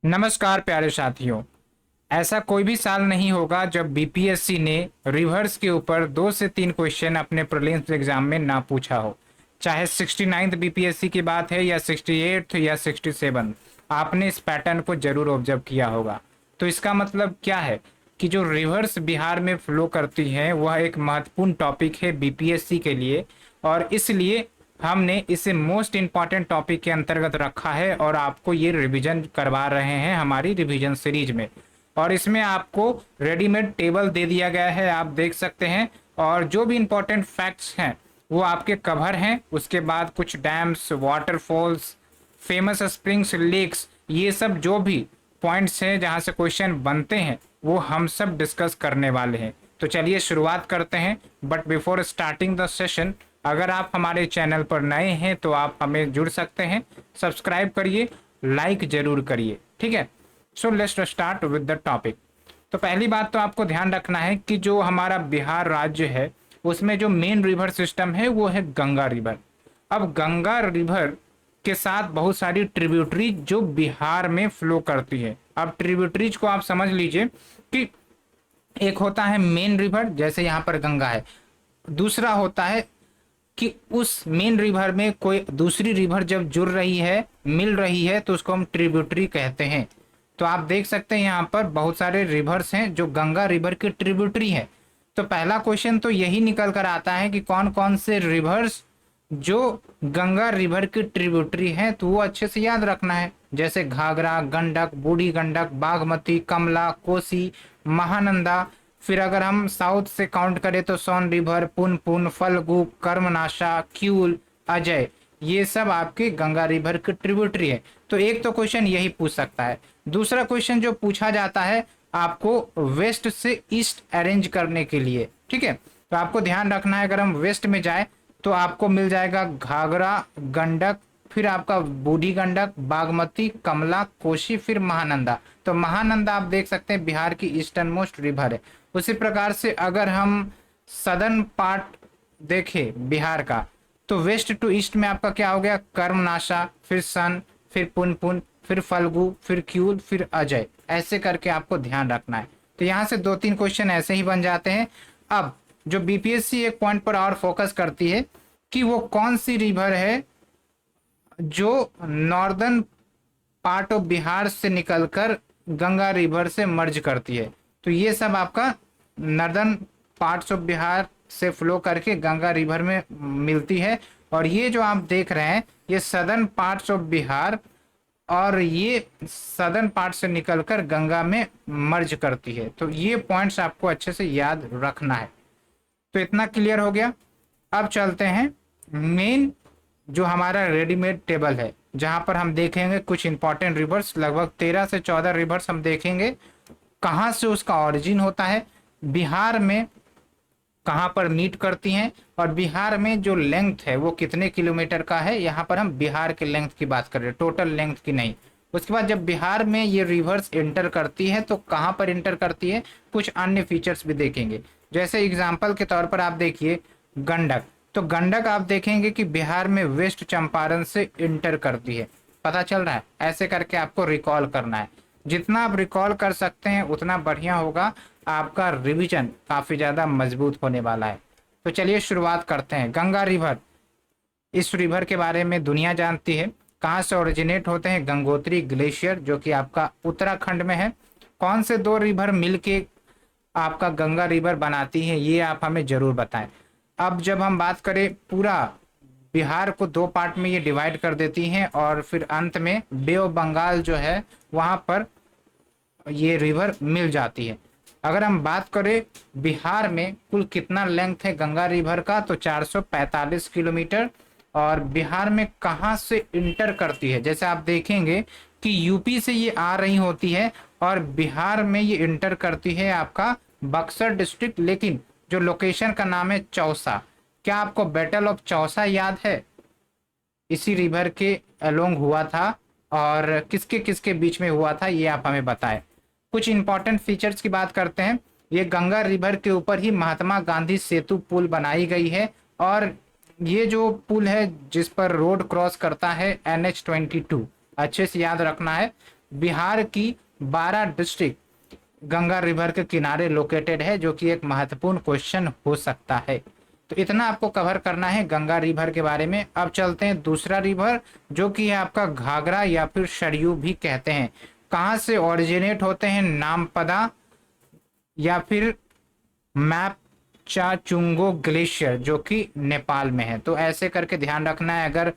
नमस्कार प्यारे साथियों। ऐसा कोई भी साल नहीं होगा जब बीपीएससी ने रिवर्स के ऊपर 2 से 3 क्वेश्चन अपने प्रीलिम्स एग्जाम में ना पूछा हो। चाहे 69th बीपीएससी की बात है या 68th या 67, आपने इस पैटर्न को जरूर ऑब्जर्व किया होगा। तो इसका मतलब क्या है कि जो रिवर्स बिहार में फ्लो करती है वह एक महत्वपूर्ण टॉपिक है बीपीएससी के लिए, और इसलिए हमने इसे मोस्ट इंपॉर्टेंट टॉपिक के अंतर्गत रखा है और आपको ये रिवीजन करवा रहे हैं हमारी रिवीजन सीरीज में। और इसमें आपको रेडीमेड टेबल दे दिया गया है, आप देख सकते हैं, और जो भी इंपॉर्टेंट फैक्ट्स हैं वो आपके कवर हैं। उसके बाद कुछ dams, waterfalls, famous springs, lakes, ये सब जो भी पॉइंट्स हैं जहां से क्वेश्चन बनते हैं वो हम सब डिस्कस करने वाले हैं। तो चलिए शुरुआत करते हैं। But before starting the session, अगर आप हमारे चैनल पर नए हैं तो आप हमें जुड़ सकते हैं, सब्सक्राइब करिए, लाइक जरूर करिए, ठीक है। So let's start with the topic. तो पहली बात तो आपको ध्यान रखना है कि जो हमारा बिहार राज्य है उसमें जो मेन रिवर सिस्टम है वो है गंगा रिवर। अब गंगा रिवर के साथ बहुत सारी ट्रिब्यूटरी जो बिहार में फ्लो करती है। अब ट्रिब्यूटरीज को आप समझ लीजिए कि एक होता है मेन रिवर, जैसे यहाँ पर गंगा है। दूसरा होता है कि उस मेन रिवर में कोई दूसरी रिवर जब जुड़ रही है, मिल रही है, तो उसको हम ट्रिब्यूटरी कहते हैं। तो आप देख सकते हैं यहाँ पर बहुत सारे रिवर्स हैं जो गंगा रिवर की ट्रिब्यूटरी है। तो पहला क्वेश्चन तो यही निकल कर आता है कि कौन कौन से रिवर्स जो गंगा रिवर की ट्रिब्यूटरी है, तो वो अच्छे से याद रखना है। जैसे घाघरा, गंडक, बूढ़ी गंडक, बागमती, कमला, कोसी, महानंदा। फिर अगर हम साउथ से काउंट करें तो सोन रिवर, पुनपुन, फल्गु, कर्मनाशा, क्यूल, अजय, ये सब आपके गंगा रिवर की ट्रिब्यूटरी है। तो एक तो क्वेश्चन यही पूछ सकता है। दूसरा क्वेश्चन जो पूछा जाता है आपको वेस्ट से ईस्ट अरेंज करने के लिए, ठीक है। तो आपको ध्यान रखना है, अगर हम वेस्ट में जाए तो आपको मिल जाएगा घाघरा, गंडक, फिर आपका बूढ़ी गंडक, बागमती, कमला, कोसी, फिर महानंदा। तो महानंदा आप देख सकते हैं बिहार की ईस्टर्न मोस्ट रिवर है। उसी प्रकार से अगर हम सदर्न पार्ट देखें बिहार का, तो वेस्ट टू ईस्ट में आपका क्या हो गया, कर्मनाशा, फिर सन, फिर पुनपुन, फिर फल्गु, फिर क्यूल, फिर अजय। ऐसे करके आपको ध्यान रखना है। तो यहाँ से 2-3 क्वेश्चन ऐसे ही बन जाते हैं। अब जो बीपीएससी एक पॉइंट पर और फोकस करती है कि वो कौन सी रिवर है जो नॉर्दर्न पार्ट ऑफ बिहार से निकलकर गंगा रिवर से मर्ज करती है। तो ये सब आपका नॉर्दर्न पार्ट्स ऑफ बिहार से फ्लो करके गंगा रिवर में मिलती है। और ये जो आप देख रहे हैं ये सदर्न पार्ट्स ऑफ बिहार, और ये सदर्न पार्ट से निकलकर गंगा में मर्ज करती है। तो ये पॉइंट्स आपको अच्छे से याद रखना है। तो इतना क्लियर हो गया। अब चलते हैं मेन जो हमारा रेडीमेड टेबल है, जहां पर हम देखेंगे कुछ इंपॉर्टेंट रिवर्स, लगभग 13 से 14 रिवर्स हम देखेंगे कहां से उसका ओरिजिन होता है, बिहार में कहां पर मीट करती हैं, और बिहार में जो लेंथ है वो कितने किलोमीटर का है। यहाँ पर हम बिहार के लेंथ की बात कर रहे हैं, टोटल लेंथ की नहीं। उसके बाद जब बिहार में ये रिवर्स एंटर करती है तो कहां पर एंटर करती है, कुछ अन्य फीचर्स भी देखेंगे। जैसे एग्जाम्पल के तौर पर आप देखिए गंडक। तो गंडक आप देखेंगे कि बिहार में वेस्ट चंपारण से इंटर करती है। पता चल रहा है, ऐसे करके आपको रिकॉल करना है। जितना आप रिकॉल कर सकते हैं उतना बढ़िया होगा, आपका रिवीजन काफी ज्यादा मजबूत होने वाला है। तो चलिए शुरुआत करते हैं। गंगा रिवर, इस रिवर के बारे में दुनिया जानती है। कहाँ से ओरिजिनेट होते हैं, गंगोत्री ग्लेशियर जो कि आपका उत्तराखंड में है। कौन से 2 रिवर मिलके आपका गंगा रिवर बनाती है ये आप हमें जरूर बताएं। अब जब हम बात करें, पूरा बिहार को 2 पार्ट में ये डिवाइड कर देती हैं, और फिर अंत में बे ऑफ बंगाल जो है वहां पर ये रिवर मिल जाती है। अगर हम बात करें बिहार में कुल कितना लेंथ है गंगा रिवर का, तो 445 किलोमीटर। और बिहार में कहां से इंटर करती है, जैसे आप देखेंगे कि यूपी से ये आ रही होती है और बिहार में ये इंटर करती है आपका बक्सर डिस्ट्रिक्ट, लेकिन जो लोकेशन का नाम है चौसा। क्या आपको बैटल ऑफ चौसा याद है? इसी रिवर के अलोंग हुआ था, और किसके किसके बीच में हुआ था ये आप हमें बताएं। कुछ इंपॉर्टेंट फीचर्स की बात करते हैं। ये गंगा रिवर के ऊपर ही महात्मा गांधी सेतु पुल बनाई गई है, और ये जो पुल है जिस पर रोड क्रॉस करता है NH-22, अच्छे से याद रखना है। बिहार की 12 डिस्ट्रिक्ट गंगा रिवर के किनारे लोकेटेड है, जो कि एक महत्वपूर्ण क्वेश्चन हो सकता है। तो इतना आपको कवर करना है गंगा रिवर के बारे में। अब चलते हैं दूसरा रिवर, जो कि है आपका घाघरा या फिर सरयू भी कहते हैं। कहाँ से ओरिजिनेट होते हैं? नामपदा या फिर मैपचाचुंगो ग्लेशियर, जो कि नेपाल में है। तो ऐसे करके ध्यान रखना है, अगर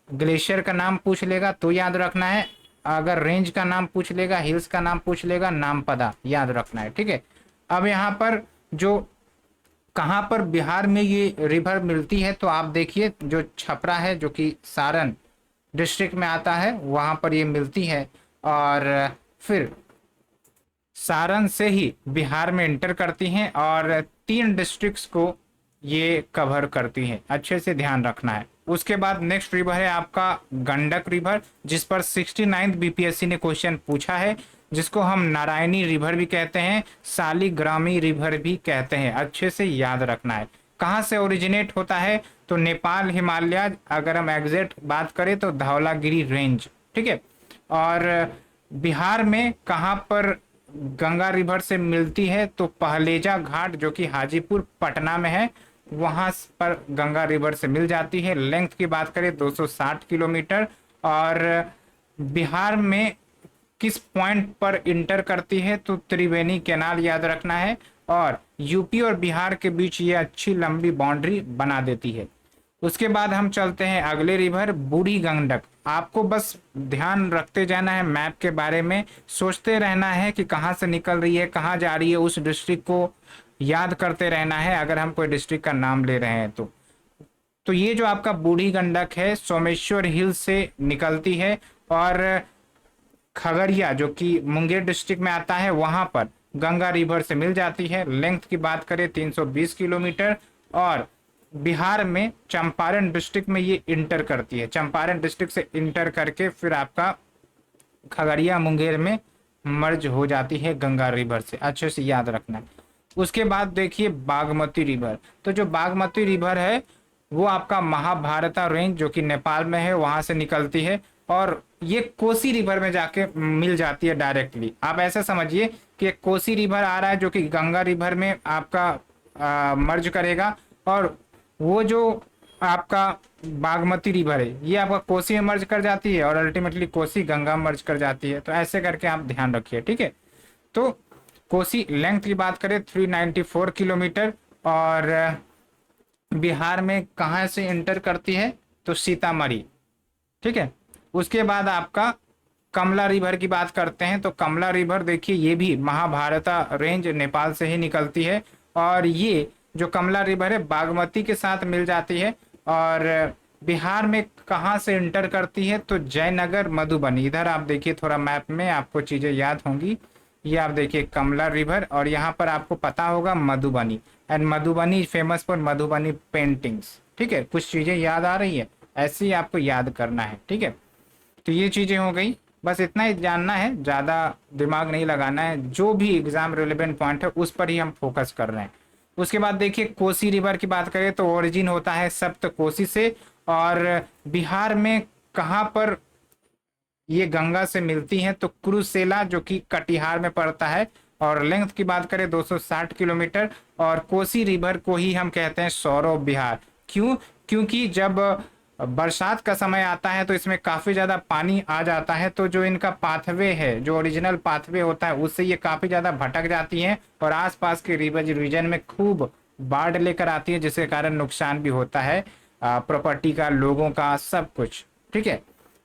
ग्लेशियर का नाम पूछ लेगा तो याद रखना है, अगर रेंज का नाम पूछ लेगा, हिल्स का नाम पूछ लेगा, नामपदा याद रखना है, ठीक है। अब यहाँ पर जो कहाँ पर बिहार में ये रिवर मिलती है, तो आप देखिए जो छपरा है, जो कि सारण डिस्ट्रिक्ट में आता है, वहां पर ये मिलती है। और फिर सारण से ही बिहार में इंटर करती हैं और 3 डिस्ट्रिक्ट्स को ये कवर करती हैं, अच्छे से ध्यान रखना है। उसके बाद नेक्स्ट रिवर है आपका गंडक रिवर, जिस पर 69th बीपीएससी ने क्वेश्चन पूछा है, जिसको हम नारायणी रिवर भी कहते हैं, सालिग्रामी रिवर भी कहते हैं, अच्छे से याद रखना है। कहाँ से ओरिजिनेट होता है? तो नेपाल हिमालय, अगर हम एग्जैक्ट बात करें तो धौलागिरी रेंज, ठीक है। और बिहार में कहाँ पर गंगा रिवर से मिलती है? तो पहलेजा घाट, जो कि हाजीपुर पटना में है, वहां पर गंगा रिवर से मिल जाती है। लेंथ की बात करें 260 किलोमीटर। और बिहार में किस पॉइंट पर इंटर करती है? तो त्रिवेणी कैनाल याद रखना है, और यूपी और बिहार के बीच ये अच्छी लंबी बाउंड्री बना देती है। उसके बाद हम चलते हैं अगले रिवर बूढ़ी गंडक। आपको बस ध्यान रखते जाना है, मैप के बारे में सोचते रहना है कि कहाँ से निकल रही है, कहाँ जा रही है, उस डिस्ट्रिक्ट को याद करते रहना है अगर हम कोई डिस्ट्रिक्ट का नाम ले रहे हैं तो ये जो आपका बूढ़ी गंडक है सोमेश्वर हिल से निकलती है, और खगड़िया, जो कि मुंगेर डिस्ट्रिक्ट में आता है, वहां पर गंगा रिवर से मिल जाती है। लेंथ की बात करें 320 किलोमीटर। और बिहार में चंपारण डिस्ट्रिक्ट में ये इंटर करती है, चंपारण डिस्ट्रिक्ट से इंटर करके फिर आपका खगड़िया मुंगेर में मर्ज हो जाती है गंगा रिवर से, अच्छे से याद रखना है। उसके बाद देखिए बागमती रिवर। तो जो बागमती रिवर है वो आपका महाभारता रेंज, जो कि नेपाल में है, वहां से निकलती है, और ये कोसी रिवर में जाके मिल जाती है डायरेक्टली। आप ऐसा समझिए कि कोसी रिवर आ रहा है, जो कि गंगा रिवर में आपका मर्ज करेगा, और वो जो आपका बागमती रिवर है ये आपका कोसी में मर्ज कर जाती है, और अल्टीमेटली कोसी गंगा मर्ज कर जाती है। तो ऐसे करके आप ध्यान रखिए, ठीक है। तो कोसी लेंथ की बात करें 394 किलोमीटर। और बिहार में कहाँ से इंटर करती है? तो सीतामढ़ी, ठीक है। उसके बाद आपका कमला रिवर की बात करते हैं। तो कमला रिवर देखिए ये भी महाभारता रेंज नेपाल से ही निकलती है, और ये जो कमला रिवर है बागमती के साथ मिल जाती है। और बिहार में कहाँ से इंटर करती है? तो जयनगर मधुबनी। इधर आप देखिए थोड़ा मैप में आपको चीजें याद होंगी। ये आप देखिए कमला रिवर, और यहाँ पर आपको पता होगा Madhubani, and Madhubani famous for Madhubani paintings, ठीक है। कुछ चीजें याद आ रही है, ऐसे ही आपको याद करना है, ठीक है। तो ये चीजें हो गई, बस इतना ही जानना है, ज्यादा दिमाग नहीं लगाना है। जो भी एग्जाम रिलेवेंट पॉइंट है उस पर ही हम फोकस कर रहे हैं। उसके बाद देखिए कोसी रिवर की बात करें तो ओरिजिन होता है सप्त कोसी से, और बिहार में कहाँ पर ये गंगा से मिलती हैं? तो कुरुसेला, जो कि कटिहार में पड़ता है, और लेंथ की बात करें 260 किलोमीटर। और कोसी रिवर को ही हम कहते हैं सौरव बिहार। क्यों? क्योंकि जब बरसात का समय आता है तो इसमें काफी ज्यादा पानी आ जाता है, तो जो इनका पाथवे है, जो ओरिजिनल पाथवे होता है, उससे ये काफी ज्यादा भटक जाती हैं, और आसपास के रिवर रीजन में खूब बाढ़ लेकर आती है, जिसके कारण नुकसान भी होता है प्रॉपर्टी का, लोगों का, सब कुछ, ठीक है।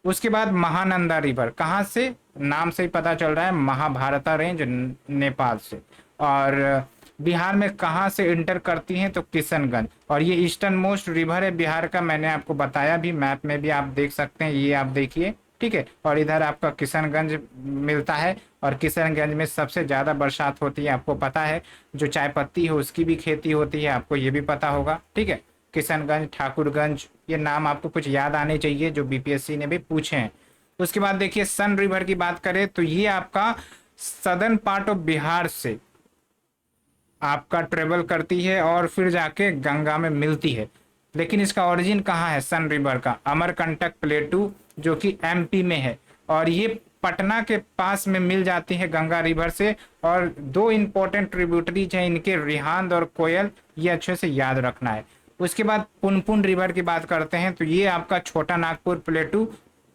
उसके बाद महानंदा रिवर, कहाँ से? नाम से ही पता चल रहा है, महाभारता रेंज नेपाल से। और बिहार में कहाँ से इंटर करती हैं? तो किशनगंज, और ये ईस्टर्न मोस्ट रिवर है बिहार का, मैंने आपको बताया भी, मैप में भी आप देख सकते हैं, ये आप देखिए, ठीक है। और इधर आपका किशनगंज मिलता है, और किशनगंज में सबसे ज्यादा बरसात होती है, आपको पता है। जो चाय पत्ती है उसकी भी खेती होती है, आपको ये भी पता होगा, ठीक है। किशनगंज, ठाकुरगंज, ये नाम आपको कुछ याद आने चाहिए जो बीपीएससी ने भी पूछे हैं। उसके बाद देखिए सन रिवर की बात करें तो ये आपका सदर्न पार्ट ऑफ बिहार से आपका ट्रेवल करती है, और फिर जाके गंगा में मिलती है। लेकिन इसका ओरिजिन कहाँ है सन रिवर का? अमरकंटक प्लेटू, जो कि एमपी में है, और ये पटना के पास में मिल जाती है गंगा रिवर से। और दो इंपॉर्टेंट ट्रिब्यूटरीज हैं इनके, रिहांद और कोयल, ये अच्छे से याद रखना है। उसके बाद पुनपुन रिवर की बात करते हैं तो ये आपका छोटा नागपुर प्लेटू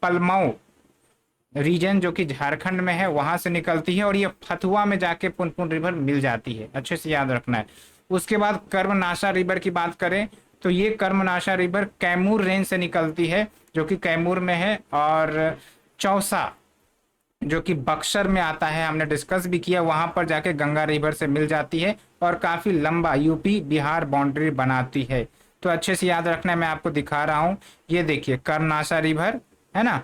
पलमाऊ रीजन जो कि झारखंड में है वहां से निकलती है, और ये फतुआ में जाके पुनपुन रिवर मिल जाती है, अच्छे से याद रखना है। उसके बाद कर्मनाशा रिवर की बात करें तो ये कर्मनाशा रिवर कैमूर रेंज से निकलती है जो कि कैमूर में है। और चौसा जो कि बक्सर में आता है, हमने डिस्कस भी किया, वहां पर जाके गंगा रिवर से मिल जाती है और काफी लंबा यूपी बिहार बाउंड्री बनाती है। तो अच्छे से याद रखना है, मैं आपको दिखा रहा हूं, ये देखिए कर्मनाशा रिवर है ना,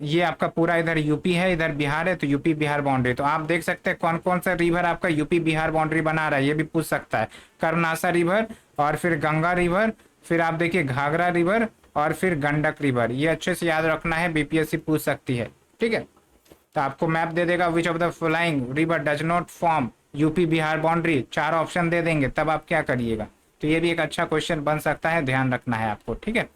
ये आपका पूरा इधर यूपी है, इधर बिहार है, तो यूपी बिहार बाउंड्री। तो आप देख सकते हैं कौन कौन सा रिवर आपका यूपी बिहार बाउंड्री बना रहा है, ये भी पूछ सकता है। कर्मनाशा रिवर, और फिर गंगा रिवर, फिर आप देखिए घाघरा रिवर, और फिर गंडक रिवर। ये अच्छे से याद रखना है, बीपीएससी पूछ सकती है, ठीक है। तो आपको मैप दे देगा, which of the flying river does not form UP Bihar boundary, 4 option दे देंगे, तब आप क्या करिएगा। तो ये भी एक अच्छा क्वेश्चन बन सकता है, ध्यान रखना है आपको, ठीक है।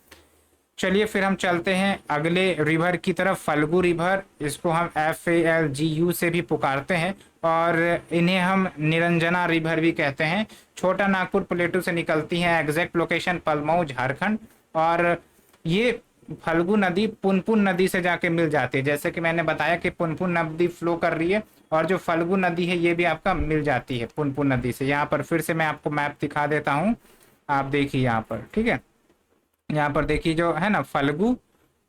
चलिए फिर हम चलते हैं अगले रिवर की तरफ, फल्गु रिवर। इसको हम FALGU से भी पुकारते हैं, और इन्हें हम निरंजना रिवर भी कहते हैं। छोटा नागपुर प्लेटू से निकलती हैं, एग्जैक्ट लोकेशन पलमऊ झारखंड। और ये फल्गु नदी पुनपुन नदी से जाके मिल जाती है, जैसे कि मैंने बताया कि पुनपुन नदी फ्लो कर रही है, और जो फल्गु नदी है ये भी आपका मिल जाती है पुनपुन नदी से। यहाँ पर फिर से मैं आपको मैप दिखा देता हूँ, आप देखिए यहाँ पर, ठीक है। यहाँ पर देखिए जो है ना फल्गु,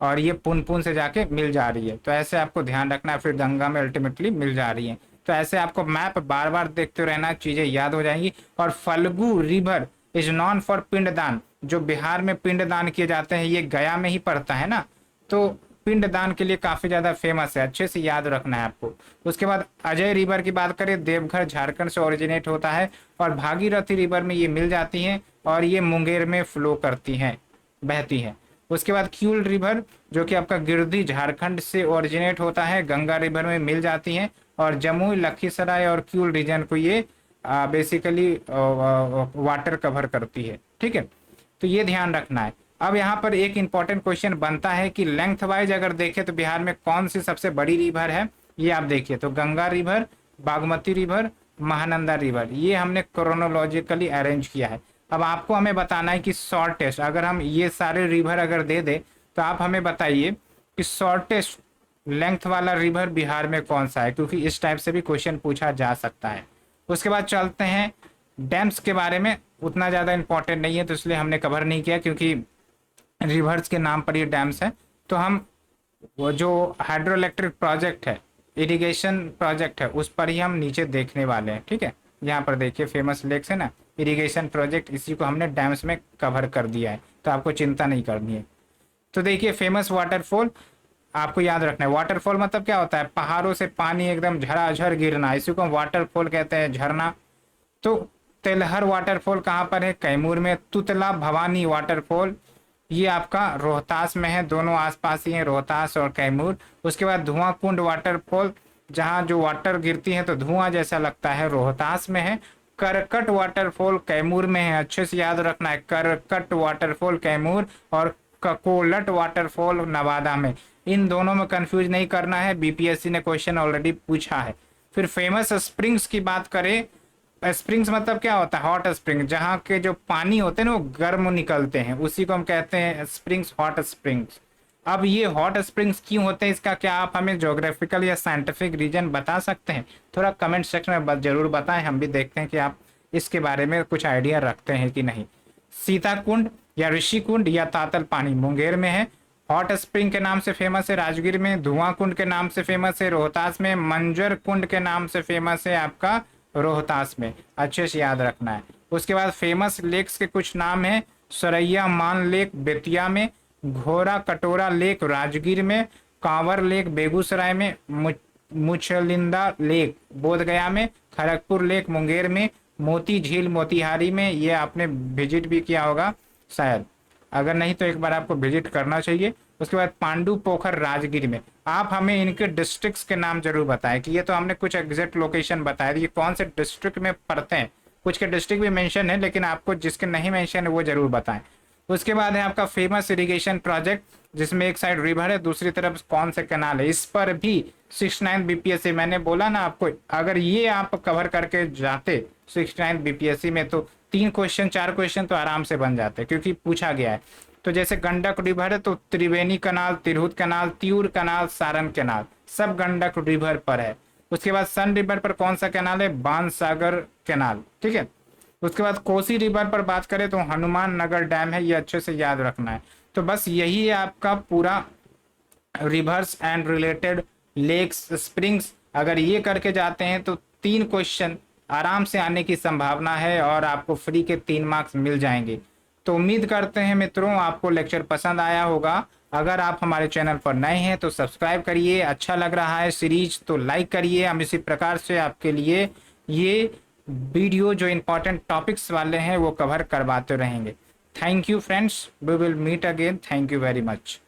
और ये पुनपुन से जाके मिल जा रही है, तो ऐसे आपको ध्यान रखना है, फिर गंगा में अल्टीमेटली मिल जा रही है। तो ऐसे आपको मैप बार बार देखते रहना, चीजें याद हो जाएंगी। और Falgu river is known for pinddaan, जो बिहार में पिंडदान किए जाते हैं, ये गया में ही पड़ता है ना, तो पिंडदान के लिए काफी ज्यादा फेमस है, अच्छे से याद रखना है आपको। उसके बाद अजय रिवर की बात करें, देवघर झारखंड से ओरिजिनेट होता है, और भागीरथी रिवर में ये मिल जाती हैं, और ये मुंगेर में फ्लो करती हैं, बहती है। उसके बाद क्यूल रिवर जो कि आपका गिरधी झारखंड से ओरिजिनेट होता है, गंगा रिवर में मिल जाती है, और जमुई लखीसराय और क्यूल रीजन को ये बेसिकली वाटर कवर करती है, ठीक है। तो ये ध्यान रखना है। अब यहाँ पर एक इंपॉर्टेंट क्वेश्चन बनता है कि लेंथ वाइज अगर देखें तो बिहार में कौन सी सबसे बड़ी रिवर है, ये आप देखिए। तो Ganga river, Bagmati river, Mahananda river, ये हमने क्रोनोलॉजिकली अरेंज किया है। अब आपको हमें बताना है कि शॉर्टेस्ट, अगर हम ये सारे रिवर अगर दे दे तो आप हमें बताइए कि शॉर्टेस्ट लेंथ वाला रिवर बिहार में कौन सा है, क्योंकि इस टाइप से भी क्वेश्चन पूछा जा सकता है। उसके बाद चलते हैं डैम्स के बारे में, उतना ज़्यादा इंपॉर्टेंट नहीं है तो इसलिए हमने कवर नहीं किया, क्योंकि रिवर्स के नाम पर ये डैम्स है। तो हम वो जो हाइड्रो इलेक्ट्रिक प्रोजेक्ट है, इरिगेशन प्रोजेक्ट है, उस पर ही हम नीचे देखने वाले हैं, ठीक है। यहाँ पर देखिए फेमस लेक्स है ना, इरिगेशन प्रोजेक्ट, इसी को हमने डैम्स में कवर कर दिया है, तो आपको चिंता नहीं करनी है। तो देखिए फेमस वाटरफॉल आपको याद रखना है। वाटरफॉल मतलब क्या होता है, पहाड़ों से पानी एकदम झराझर गिरना, इसी को हम वाटरफॉल कहते हैं, झरना। तो तेलहर वाटरफॉल कहाँ पर है, कैमूर में। तुतला भवानी वाटरफॉल ये आपका रोहतास में है, दोनों आसपास ही हैं, रोहतास और कैमूर। उसके बाद धुआं कुंड वाटरफॉल, जहाँ जो वाटर गिरती है तो धुआं जैसा लगता है, रोहतास में है। करकट वाटरफॉल कैमूर में है, अच्छे से याद रखना है, करकट वाटरफॉल कैमूर, और ककोलट वाटरफॉल नवादा में। इन दोनों में कंफ्यूज नहीं करना है, बीपीएससी ने क्वेश्चन ऑलरेडी पूछा है। फिर फेमस स्प्रिंग्स की बात करें, स्प्रिंग्स मतलब क्या होता है, हॉट स्प्रिंग, जहाँ के जो पानी होते हैं ना वो गर्म निकलते हैं, उसी को हम कहते हैं स्प्रिंग्स, हॉट स्प्रिंग्स। अब ये हॉट स्प्रिंग्स क्यों होते हैं, इसका क्या आप हमें ज्योग्राफिकल या साइंटिफिक रीजन बता सकते हैं, थोड़ा कमेंट सेक्शन में जरूर बताएं, हम भी देखते हैं कि आप इसके बारे में कुछ आइडिया रखते हैं कि नहीं। सीता कुंड या ऋषि कुंड या तातल पानी मुंगेर में है। हॉट स्प्रिंग के नाम से फेमस है राजगीर में, धुआं कुंड के नाम से फेमस है रोहतास में, मंजर कुंड के नाम से फेमस है आपका रोहतास में, अच्छे से याद रखना है। उसके बाद फेमस लेक्स के कुछ नाम है, सरैया मान लेक बेतिया में, घोरा कटोरा लेक राजगीर में, कांवर लेक बेगूसराय में, मुचलिंदा लेक बोधगया में, खड़गपुर लेक मुंगेर में, मोती झील मोतिहारी में। ये आपने विजिट भी किया होगा शायद, अगर नहीं तो एक बार आपको विजिट करना चाहिए। उसके बाद पांडु पोखर राजगीर में। आप हमें इनके डिस्ट्रिक्ट्स के नाम जरूर बताएं, कि ये तो हमने कुछ एग्जैक्ट लोकेशन बताया, ये कौन से डिस्ट्रिक्ट में पड़ते हैं, कुछ के डिस्ट्रिक्ट भी मेंशन है, लेकिन आपको जिसके नहीं मेंशन है वो जरूर बताएं। उसके बाद है आपका फेमस इरिगेशन प्रोजेक्ट, जिसमें एक साइड रिवर है, दूसरी तरफ कौन सा कैनाल है, इस पर भी 69 बीपीएससी, मैंने बोला ना आपको, अगर ये आप कवर करके जाते 69 बीपीएससी में तो 3 क्वेश्चन 4 क्वेश्चन तो आराम से बन जाते, क्योंकि पूछा गया है। तो जैसे गंडक रिवर है तो त्रिवेणी कनाल, तिरहुत कनाल, तिऊर कनाल, सारण कनाल, सब गंडक रिवर पर है। उसके बाद सन रिवर पर कौन सा कैनाल है, बाणसागर कैनाल, ठीक है। उसके बाद कोसी रिवर पर बात करें तो हनुमान नगर डैम है, ये अच्छे से याद रखना है। तो बस यही है आपका पूरा rivers and related lakes springs, अगर ये करके जाते हैं तो 3 क्वेश्चन आराम से आने की संभावना है और आपको फ्री के 3 मार्क्स मिल जाएंगे। तो उम्मीद करते हैं मित्रों आपको लेक्चर पसंद आया होगा। अगर आप हमारे चैनल पर नए हैं तो सब्सक्राइब करिए, अच्छा लग रहा है सीरीज तो लाइक करिए। हम इसी प्रकार से आपके लिए ये वीडियो जो इंपॉर्टेंट टॉपिक्स वाले हैं वो कवर करवाते रहेंगे। Thank you friends, we will meet again, thank you very much.